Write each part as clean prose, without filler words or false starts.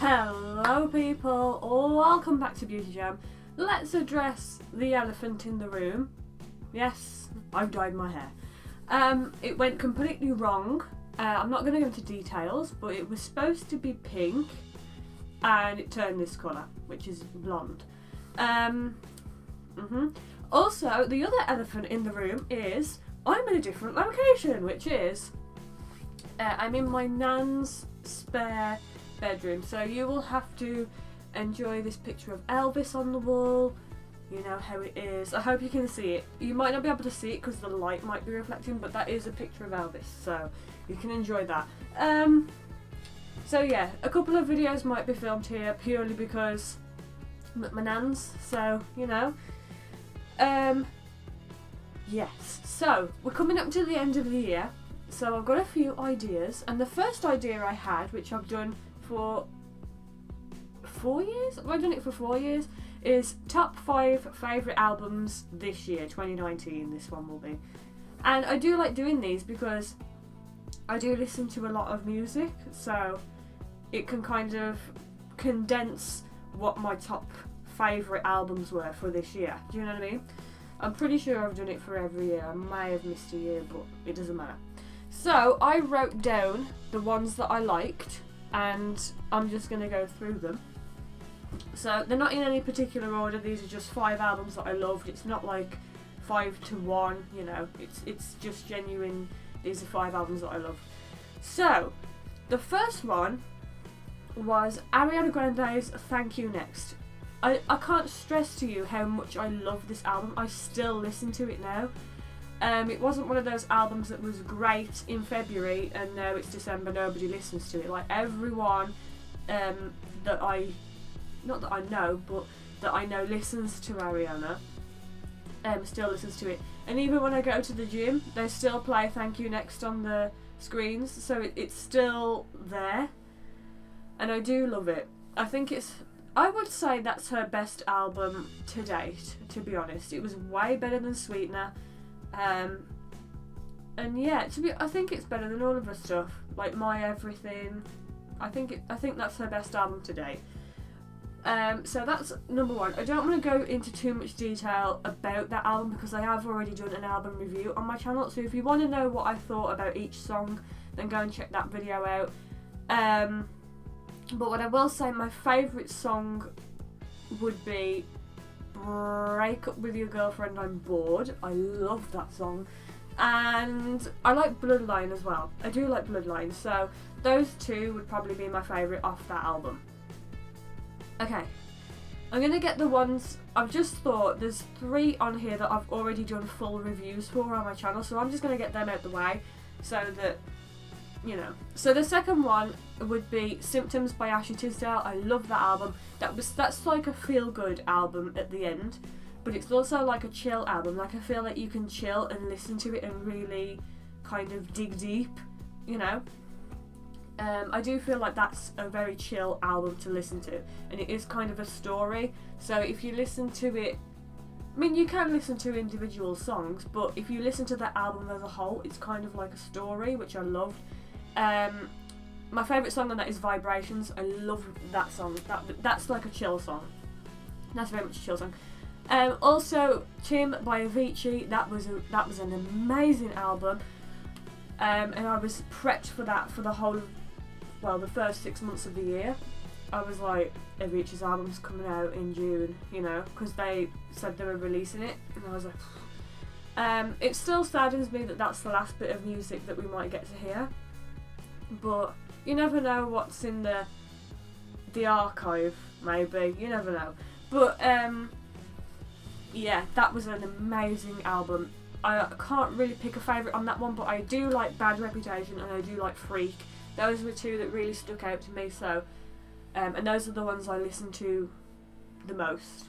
Hello people, welcome back to Beauty Jam. Let's address the elephant in the room. Yes, I've dyed my hair. It went completely wrong. I'm not going to go into details, but it was supposed to be pink and it turned this colour, which is blonde. Also, the other elephant in the room is I'm in a different location, which is I'm in my nan's spare bedroom, so you will have to enjoy this picture of Elvis on the wall. You know how it is. I hope you can see it. You might not be able to see it because the light might be reflecting, but that is a picture of Elvis, so you can enjoy that. So yeah, a couple of videos might be filmed here purely because I'm at my nan's, so you know. Yes, so we're coming up to the end of the year, so I've got a few ideas, and the first idea I had, which I've done for 4 years, I've done it for 4 years, is top 5 favourite albums this year, 2019, this one will be. And I do like doing these because I do listen to a lot of music, so it can kind of condense what my top favourite albums were for this year, do you know what I mean? I'm pretty sure I've done it for every year. I may have missed a year, but it doesn't matter. So I wrote down the ones that I liked, and I'm just going to go through them. So they're not in any particular order. These are just 5 albums that I loved. It's not like 5 to 1, you know. It's just genuine. These are 5 albums that I love. So the first one was Ariana Grande's Thank You Next. I can't stress to you how much I love this album. I still listen to it now. It wasn't one of those albums that was great in February and now it's December, nobody listens to it. Like everyone that I, not that I know, but that I know listens to Ariana, still listens to it. And even when I go to the gym, they still play Thank You Next on the screens, so it's still there. And I do love it. I would say that's her best album to date, to be honest. It was way better than Sweetener. And yeah, I think it's better than all of her stuff, like My Everything. I think that's her best album to date. So that's number 1. I don't want to go into too much detail about that album because I have already done an album review on my channel. So if you want to know what I thought about each song, then go and check that video out. But what I will say, my favourite song would be Break Up With Your Girlfriend, I'm Bored. I love that song. And I like Bloodline as well. I do like Bloodline, so those 2 would probably be my favourite off that album. Okay, I'm going to get the ones, I've just thought there's 3 on here that I've already done full reviews for on my channel, so I'm just going to get them out the way so that, you know. So the second one would be Symptoms by Ashley Tisdale. I love that album. That's like a feel-good album at the end, but it's also like a chill album. Like I feel like you can chill and listen to it and really kind of dig deep, you know. I do feel like that's a very chill album to listen to, and it is kind of a story. So if you listen to it, I mean, you can listen to individual songs, but if you listen to the album as a whole, it's kind of like a story, which I loved. My favourite song on that is Vibrations. I love that song. That's like a chill song. That's very much a chill song. Also, Tim by Avicii. That was an amazing album. And I was prepped for that for the whole, the first 6 months of the year. I was like, Avicii's album's coming out in June, you know, because they said they were releasing it, and I was like, it still saddens me that that's the last bit of music that we might get to hear. But you never know what's in the archive, maybe. You never know. But yeah, that was an amazing album. I can't really pick a favourite on that one, but I do like Bad Reputation and I do like Freak. Those were 2 that really stuck out to me. So, and those are the ones I listen to the most.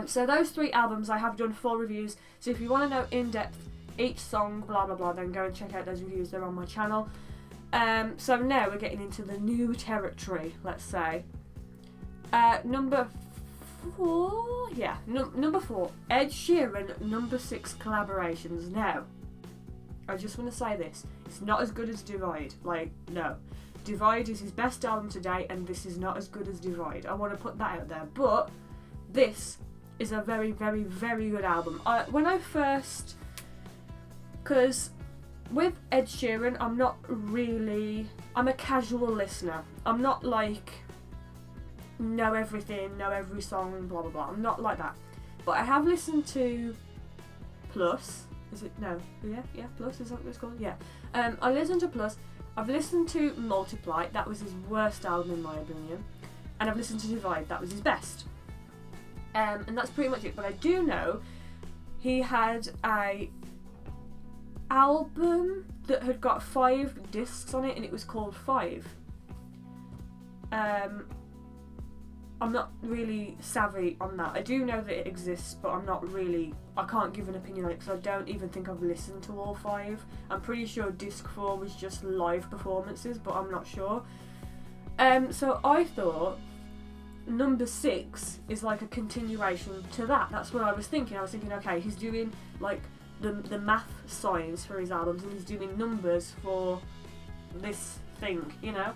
So those 3 albums I have done full reviews. So if you want to know in depth each song, blah blah blah, then go and check out those reviews. They're on my channel. So now we're getting into the new territory, let's say. Number 4, number 4, Ed Sheeran, number 6 collaborations. Now, I just want to say this, it's not as good as Divide, like, no. Divide is his best album to date, and this is not as good as Divide. I want to put that out there. But this is a very, very, very good album. When I first... Because with Ed Sheeran, I'm a casual listener. I'm not like, know everything, know every song, blah, blah, blah. I'm not like that. But I have listened to Plus. Is it? No. Yeah, Plus, is that what it's called? Yeah. I listened to Plus. I've listened to Multiply. That was his worst album in my opinion. And I've listened to Divide. That was his best. And that's pretty much it. But I do know he had a album that had got 5 discs on it, and it was called 5. I'm not really savvy on that. I do know that it exists, but I can't give an opinion on it because I don't even think I've listened to all 5. I'm pretty sure disc 4 was just live performances, but I'm not sure. So I thought number 6 is like a continuation to that. That's what I was thinking. I was thinking, okay, he's doing like the math signs for his albums, and he's doing numbers for this thing, you know?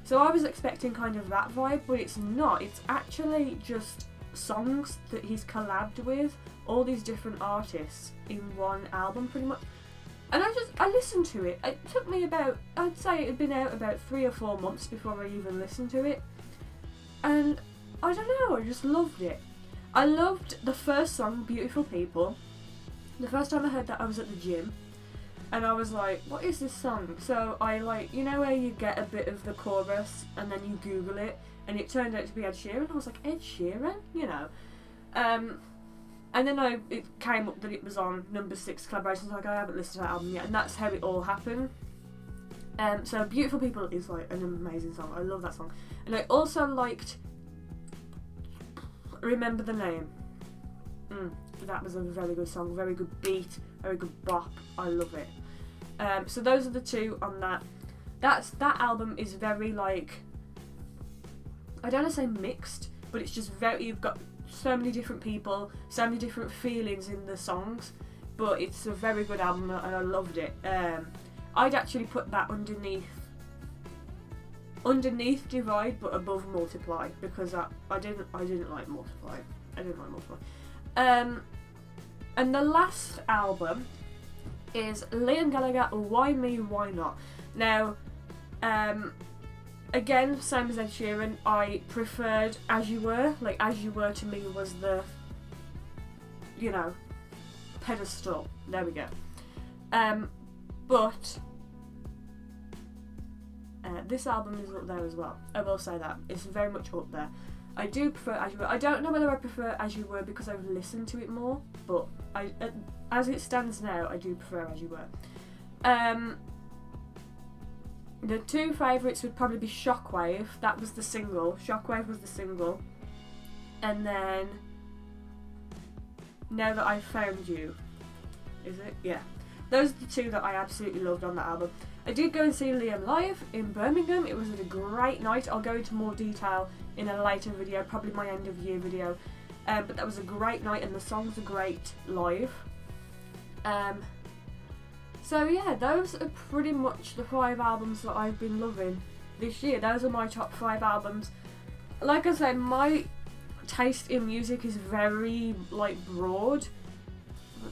So I was expecting kind of that vibe, but it's not. It's actually just songs that he's collabed with all these different artists in one album, pretty much. And I listened to it. It took me I'd say it had been out about 3 or 4 months before I even listened to it. And I don't know, I just loved it. I loved the first song, Beautiful People. The first time I heard that, I was at the gym. And I was like, what is this song? So I you know where you get a bit of the chorus and then you Google it, and it turned out to be Ed Sheeran. I was like, Ed Sheeran? You know. And then it came up that it was on number 6 collaboration. I was like, I haven't listened to that album yet. And that's how it all happened. So Beautiful People is like an amazing song. I love that song. And I also liked Remember the Name. That was a very good song, very good beat, very good bop. I love it. So those are the 2 on that. That album is very like, I don't want to say mixed, but it's just you've got so many different people, so many different feelings in the songs, but it's a very good album and I loved it. I'd actually put that underneath Divide but above Multiply, because I didn't like Multiply. And the last album is Liam Gallagher, Why Me, Why Not? Now, again, same as Ed Sheeran, I preferred As You Were. Like, As You Were to me was the, you know, pedestal. There we go. But this album is up there as well. I will say that. It's very much up there. I do prefer As You Were. I don't know whether I prefer As You Were because I've listened to it more, but as it stands now, I do prefer As You Were. The 2 favourites would probably be Shockwave. That was the single. Shockwave was the single. And then Now That I've Found You. Is it? Yeah. Those are the 2 that I absolutely loved on that album. I did go and see Liam live in Birmingham. It was a great night. I'll go into more detail in a later video, probably my end of year video. But that was a great night and the songs are great live. So yeah, those are pretty much the 5 albums that I've been loving this year. Those are my top 5 albums. Like I said, my taste in music is very like broad.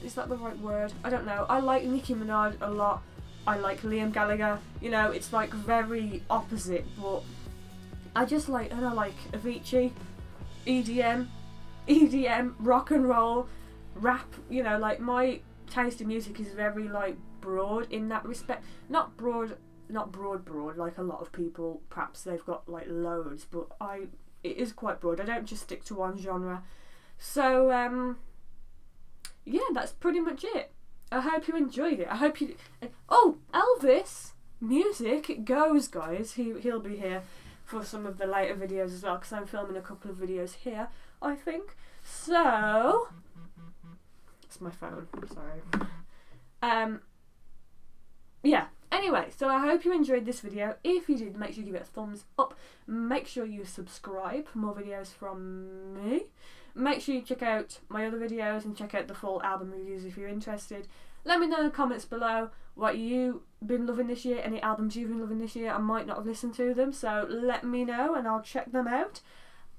Is that the right word? I don't know. I like Nicki Minaj a lot. I like Liam Gallagher. You know, it's like very opposite, but I just like, and I like Avicii, EDM, rock and roll, rap. You know, like my taste in music is very like broad in that respect. Not broad like a lot of people. Perhaps they've got like loads, but it is quite broad. I don't just stick to one genre. So yeah, that's pretty much it. I hope you enjoyed it. I hope you. Oh, Elvis music, it goes, guys. He'll be here for some of the later videos as well, because I'm filming a couple of videos here, I think. So it's my phone. Sorry. Yeah. Anyway, so I hope you enjoyed this video. If you did, make sure you give it a thumbs up. Make sure you subscribe for more videos from me. Make sure you check out my other videos and check out the full album reviews if you're interested. Let me know in the comments below what you've been loving this year, any albums you've been loving this year. I might not have listened to them, so let me know and I'll check them out.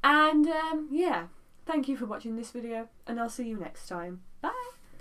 And yeah, thank you for watching this video, and I'll see you next time. Bye!